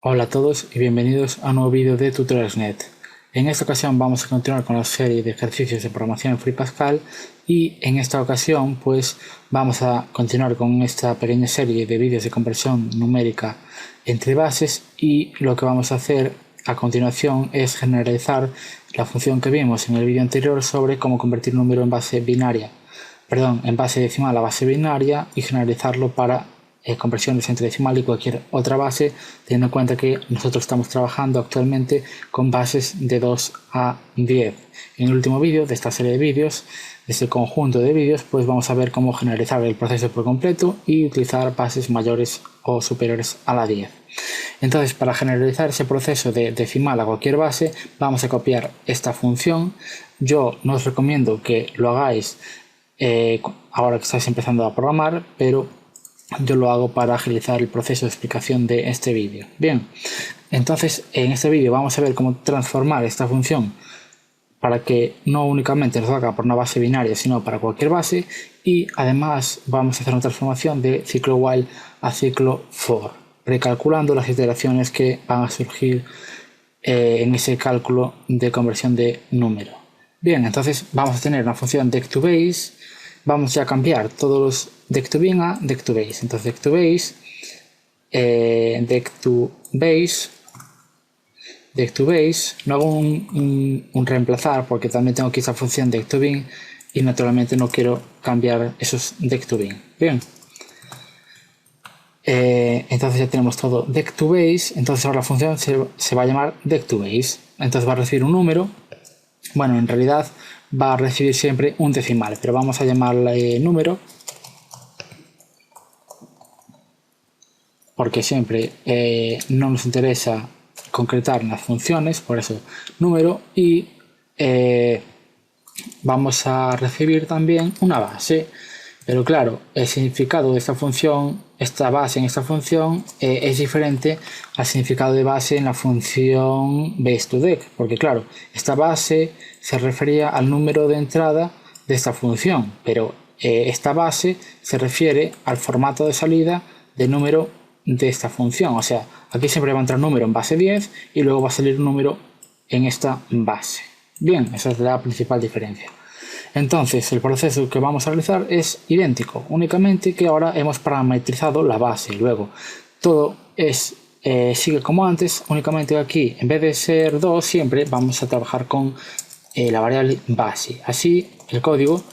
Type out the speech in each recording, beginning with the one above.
Hola a todos y bienvenidos a un nuevo vídeo de Tutorials.net. En esta ocasión vamos a continuar con la serie de ejercicios de programación en Free Pascal y en esta ocasión pues vamos a continuar con esta pequeña serie de vídeos de conversión numérica entre bases, y lo que vamos a hacer a continuación es generalizar la función que vimos en el vídeo anterior sobre cómo convertir un número en base decimal a base binaria y generalizarlo para conversiones entre decimal y cualquier otra base, teniendo en cuenta que nosotros estamos trabajando actualmente con bases de 2 a 10. En el último vídeo de esta serie de vídeos, de este conjunto de vídeos, pues vamos a ver cómo generalizar el proceso por completo y utilizar bases mayores o superiores a la 10. Entonces, para generalizar ese proceso de decimal a cualquier base, vamos a copiar esta función. Yo no os recomiendo que lo hagáis ahora que estáis empezando a programar, pero yo lo hago para agilizar el proceso de explicación de este vídeo. Bien, entonces en este vídeo vamos a ver cómo transformar esta función para que no únicamente nos haga por una base binaria, sino para cualquier base, y además vamos a hacer una transformación de ciclo while a ciclo for, recalculando las iteraciones que van a surgir en ese cálculo de conversión de número. Bien, entonces vamos a tener una función deck2base. Vamos ya a cambiar todos los deck2bin a deck2base. Entonces deck2base, no hago un reemplazar porque también tengo aquí esa función deck2bin y naturalmente no quiero cambiar esos deck2bin. Bien, entonces ya tenemos todo deck2base. Entonces ahora la función se va a llamar deck2base. Entonces va a recibir un número. Bueno, en realidad va a recibir siempre un decimal, pero vamos a llamarle número porque siempre no nos interesa concretar las funciones, por eso número, y vamos a recibir también una base. Pero claro, el significado de esta función, esta base en esta función, es diferente al significado de base en la función base2deck, porque claro, esta base se refería al número de entrada de esta función, pero esta base se refiere al formato de salida de número de esta función. O sea, aquí siempre va a entrar un número en base 10 y luego va a salir un número en esta base. Bien, esa es la principal diferencia. Entonces el proceso que vamos a realizar es idéntico, únicamente que ahora hemos parametrizado la base. Luego todo sigue como antes, únicamente aquí en vez de ser 2 siempre vamos a trabajar con la variable base. Así el código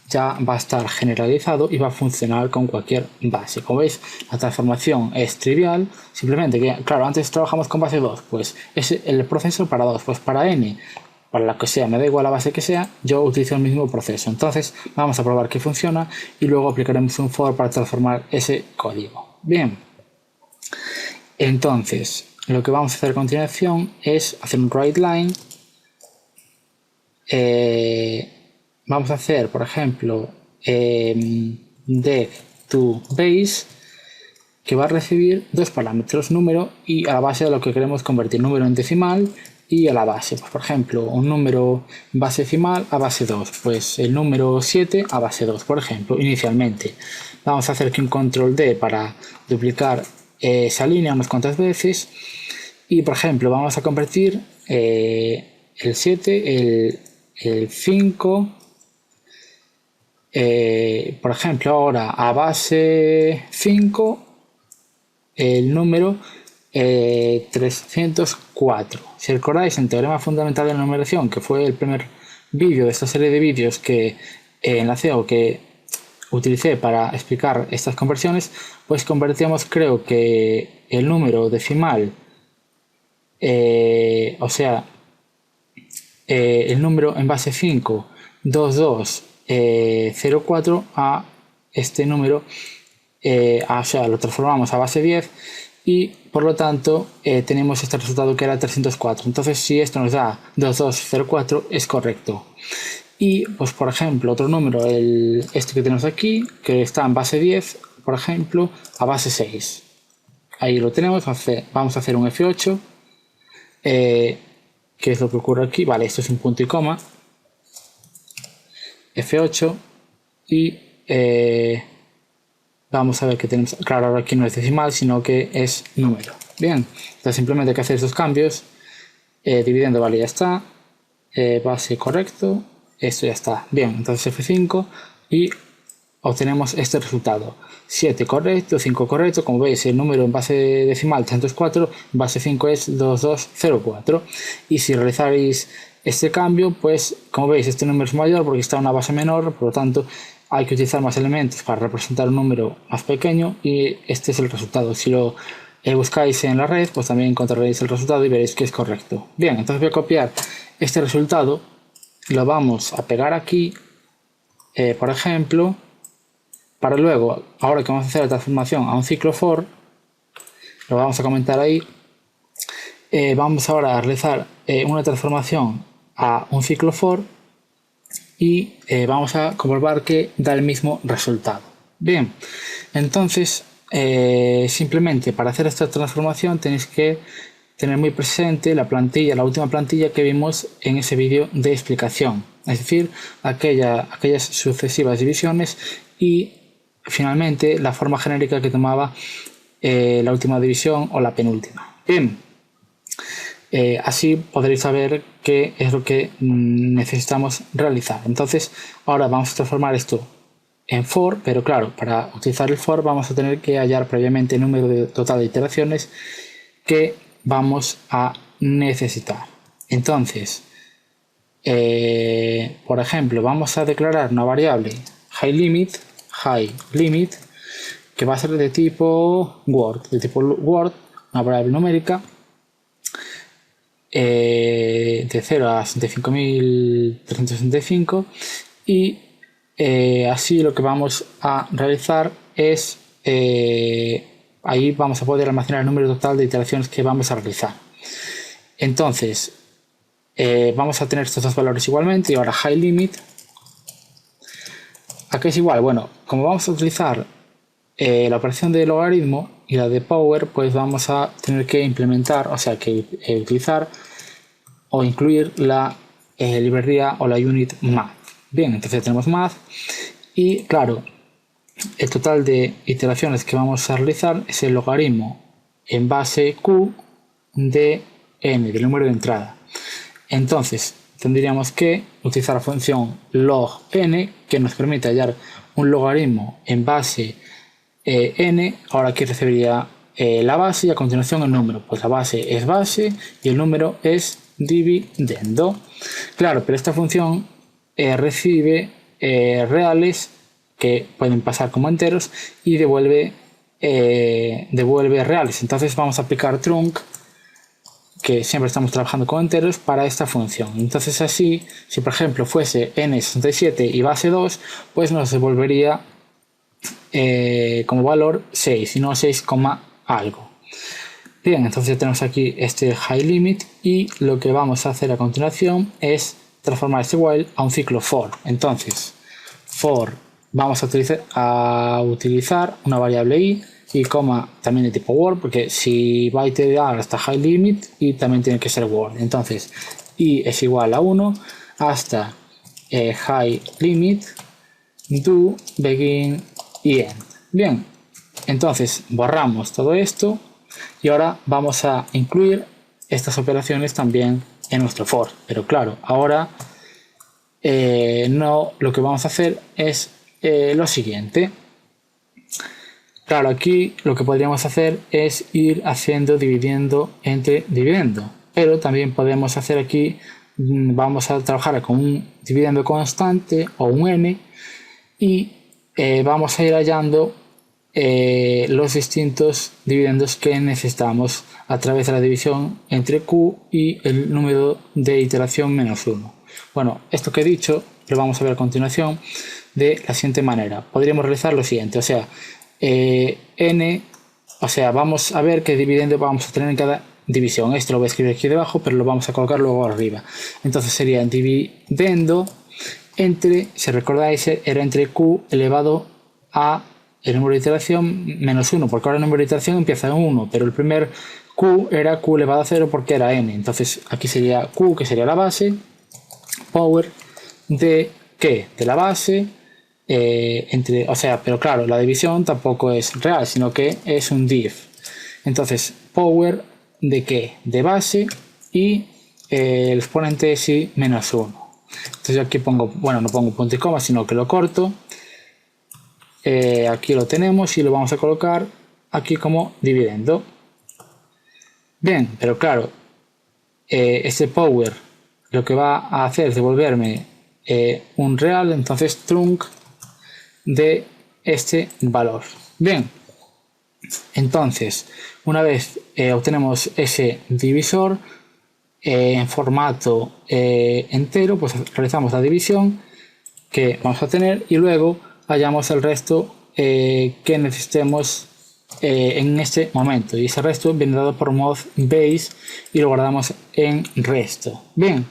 ya va a estar generalizado y va a funcionar con cualquier base. Como veis, la transformación es trivial, simplemente que, claro, antes trabajamos con base 2, pues es el proceso para 2, pues para n, para la que sea, me da igual la base que sea, yo utilizo el mismo proceso. Entonces vamos a probar que funciona y luego aplicaremos un for para transformar ese código. Bien, entonces lo que vamos a hacer a continuación es hacer un writeLine. Vamos a hacer, por ejemplo, deck2base, que va a recibir dos parámetros, número y a la base de lo que queremos convertir, número en decimal y a la base. Pues, por ejemplo, un número en base decimal a base 2, pues el número 7 a base 2, por ejemplo, inicialmente. Vamos a hacer aquí un control D para duplicar esa línea unas cuantas veces y, por ejemplo, vamos a convertir el 7, el 5, por ejemplo, ahora a base 5 el número 304. Si recordáis en teorema fundamental de la numeración, que fue el primer vídeo de esta serie de vídeos que enlacé o que utilicé para explicar estas conversiones, pues convertíamos, creo que el número decimal, o sea, el número en base 5, 2204 a este número, o sea, lo transformamos a base 10 y por lo tanto tenemos este resultado que era 304. Entonces, si esto nos da 2204 es correcto. Y pues, por ejemplo, otro número, este que tenemos aquí, que está en base 10, por ejemplo, a base 6. Ahí lo tenemos. Vamos a hacer un F8. ¿Qué es lo que ocurre aquí? Vale, esto es un punto y coma. F8 y vamos a ver que tenemos, claro, ahora aquí no es decimal, sino que es número. Bien, entonces simplemente hay que hacer estos cambios, dividiendo, vale, ya está, base correcto, esto ya está. Bien, entonces F5 y obtenemos este resultado. 7 correcto, 5 correcto. Como veis, el número en base decimal 304, base 5 es 2204. Y si realizáis este cambio, pues como veis, este número es mayor porque está en una base menor, por lo tanto hay que utilizar más elementos para representar un número más pequeño y este es el resultado. Si lo buscáis en la red, pues también encontraréis el resultado y veréis que es correcto. Bien, entonces voy a copiar este resultado, lo vamos a pegar aquí, por ejemplo, para luego, ahora que vamos a hacer la transformación a un ciclo for, lo vamos a comentar ahí, vamos ahora a realizar una transformación a un ciclo for y vamos a comprobar que da el mismo resultado. Bien, entonces simplemente para hacer esta transformación tenéis que tener muy presente la plantilla, la última plantilla que vimos en ese vídeo de explicación, es decir, aquellas sucesivas divisiones y finalmente la forma genérica que tomaba la última división o la penúltima. Bien, así podréis saber qué es lo que necesitamos realizar. Entonces ahora vamos a transformar esto en for, pero claro, para utilizar el for vamos a tener que hallar previamente el número total de iteraciones que vamos a necesitar. Entonces, por ejemplo, vamos a declarar una variable highLimit, que va a ser de tipo Word, una variable numérica de 0 a 65.365 y así lo que vamos a realizar es ahí vamos a poder almacenar el número total de iteraciones que vamos a realizar. Entonces vamos a tener estos dos valores igualmente y ahora highLimit, ¿a qué es igual? Bueno, como vamos a utilizar la operación de logaritmo y la de power, pues vamos a tener que implementar, o sea que utilizar o incluir la librería o la unit math. Bien, entonces tenemos math y claro, el total de iteraciones que vamos a realizar es el logaritmo en base q de n, del número de entrada. Entonces tendríamos que utilizar la función log n que nos permite hallar un logaritmo en base n. Ahora aquí recibiría la base y a continuación el número. Pues la base es base y el número es dividendo. Claro, pero esta función recibe reales que pueden pasar como enteros y devuelve reales. Entonces vamos a aplicar trunc, que siempre estamos trabajando con enteros, para esta función. Entonces así, si por ejemplo fuese n67 y base 2, pues nos devolvería como valor 6 y no 6, algo. Bien, entonces ya tenemos aquí este highLimit y lo que vamos a hacer a continuación es transformar este while a un ciclo for. Entonces for vamos a utilizar una variable i y coma también de tipo word, porque si va a iterar hasta highLimit y también tiene que ser word. Entonces i es igual a 1 hasta highLimit do begin y end. Bien, entonces borramos todo esto y ahora vamos a incluir estas operaciones también en nuestro for. Pero claro, ahora lo que vamos a hacer es lo siguiente. Claro, aquí lo que podríamos hacer es ir haciendo dividiendo entre dividendo, pero también podemos hacer aquí, vamos a trabajar con un dividendo constante o un n y vamos a ir hallando los distintos dividendos que necesitamos a través de la división entre q y el número de iteración menos 1. Bueno, esto que he dicho lo vamos a ver a continuación de la siguiente manera. Podríamos realizar lo siguiente, o sea, vamos a ver qué dividendo vamos a tener en cada división. Esto lo voy a escribir aquí debajo, pero lo vamos a colocar luego arriba. Entonces sería dividendo entre, si recordáis, era entre q elevado a el número de iteración menos 1, porque ahora el número de iteración empieza en 1, pero el primer q era q elevado a 0 porque era n. Entonces aquí sería q, que sería la base, power de ¿qué? De la base, pero claro, la división tampoco es real, sino que es un div. Entonces, power de ¿qué? De base y el exponente es y menos 1. Entonces yo aquí pongo, bueno, no pongo punto y coma, sino que lo corto. Aquí lo tenemos y lo vamos a colocar aquí como dividendo. Bien, pero claro, este power lo que va a hacer es devolverme un real, entonces trunc de este valor. Bien, entonces una vez obtenemos ese divisor en formato entero, pues realizamos la división que vamos a tener y luego hallamos el resto que necesitemos en este momento, y ese resto viene dado por mod base y lo guardamos en resto. Bien,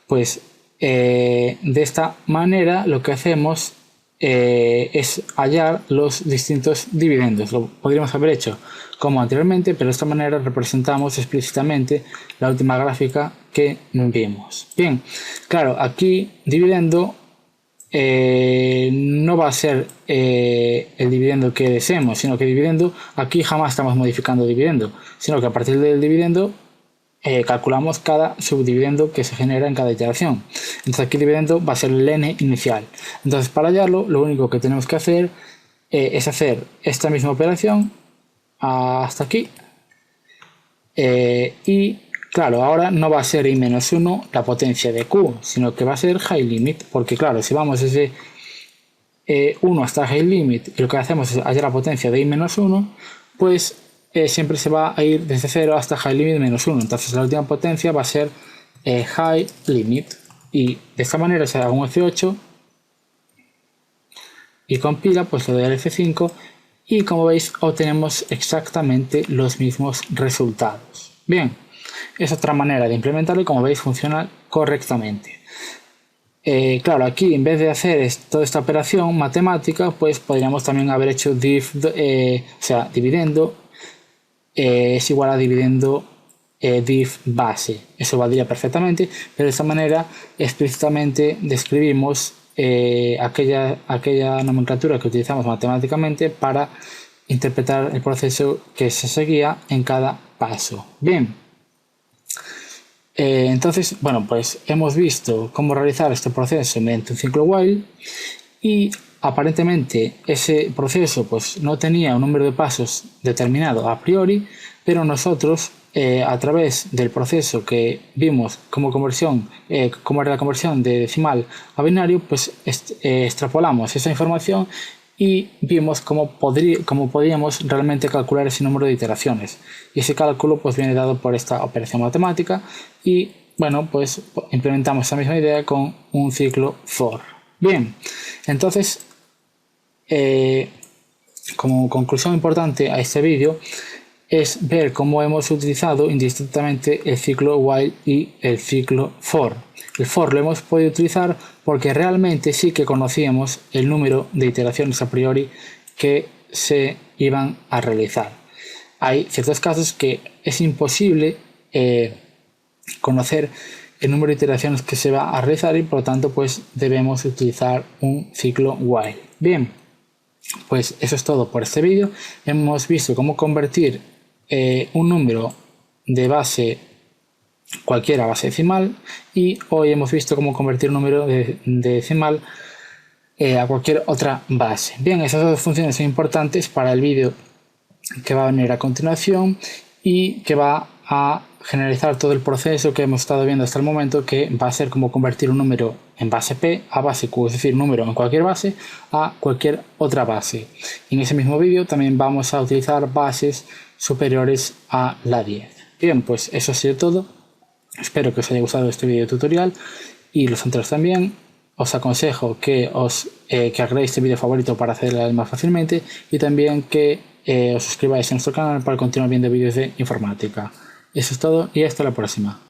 pues de esta manera lo que hacemos es hallar los distintos dividendos. Lo podríamos haber hecho como anteriormente, pero de esta manera representamos explícitamente la última gráfica que vimos. Bien, claro, aquí dividendo no va a ser el dividendo que deseemos, sino que dividendo, aquí jamás estamos modificando dividendo, sino que a partir del dividendo calculamos cada subdividendo que se genera en cada iteración. Entonces aquí dividendo va a ser el n inicial. Entonces para hallarlo, lo único que tenemos que hacer es hacer esta misma operación hasta aquí y claro, ahora no va a ser i-1 la potencia de q, sino que va a ser high limit, porque claro, si vamos desde 1 hasta high limit y lo que hacemos es hallar la potencia de i-1, pues siempre se va a ir desde 0 hasta high limit menos 1. Entonces la última potencia va a ser high limit, y de esta manera se haga un F8 y compila, pues le doy al F5 y como veis obtenemos exactamente los mismos resultados. Bien, es otra manera de implementarlo y como veis funciona correctamente. Claro, aquí en vez de hacer toda esta operación matemática, pues podríamos también haber hecho o sea, dividendo es igual a dividendo div base. Eso valdría perfectamente, pero de esta manera explícitamente describimos aquella nomenclatura que utilizamos matemáticamente para interpretar el proceso que se seguía en cada paso. Bien, entonces, bueno, pues hemos visto cómo realizar este proceso mediante un ciclo while y aparentemente ese proceso pues no tenía un número de pasos determinado a priori, pero nosotros a través del proceso que vimos como conversión, cómo era la conversión de decimal a binario, pues extrapolamos esa información y vimos cómo podíamos realmente calcular ese número de iteraciones, y ese cálculo pues viene dado por esta operación matemática y bueno, pues implementamos esa misma idea con un ciclo for. Bien, entonces como conclusión importante a este vídeo es ver cómo hemos utilizado indistintamente el ciclo while y el ciclo for. El for lo hemos podido utilizar porque realmente sí que conocíamos el número de iteraciones a priori que se iban a realizar. Hay ciertos casos que es imposible conocer el número de iteraciones que se va a realizar y por lo tanto pues debemos utilizar un ciclo while. Bien, pues eso es todo por este vídeo. Hemos visto cómo convertir un número de base cualquiera a base decimal, y hoy hemos visto cómo convertir un número de decimal a cualquier otra base. Bien, esas dos funciones son importantes para el vídeo que va a venir a continuación y que va a generalizar todo el proceso que hemos estado viendo hasta el momento, que va a ser como convertir un número en base P a base Q, es decir, un número en cualquier base a cualquier otra base. Y en ese mismo vídeo también vamos a utilizar bases superiores a la 10. Bien, pues eso ha sido todo. Espero que os haya gustado este vídeo tutorial y los anteriores también. Os aconsejo que agreguéis este vídeo favorito para acceder más fácilmente, y también que os suscribáis a nuestro canal para continuar viendo vídeos de informática. Eso es todo y hasta la próxima.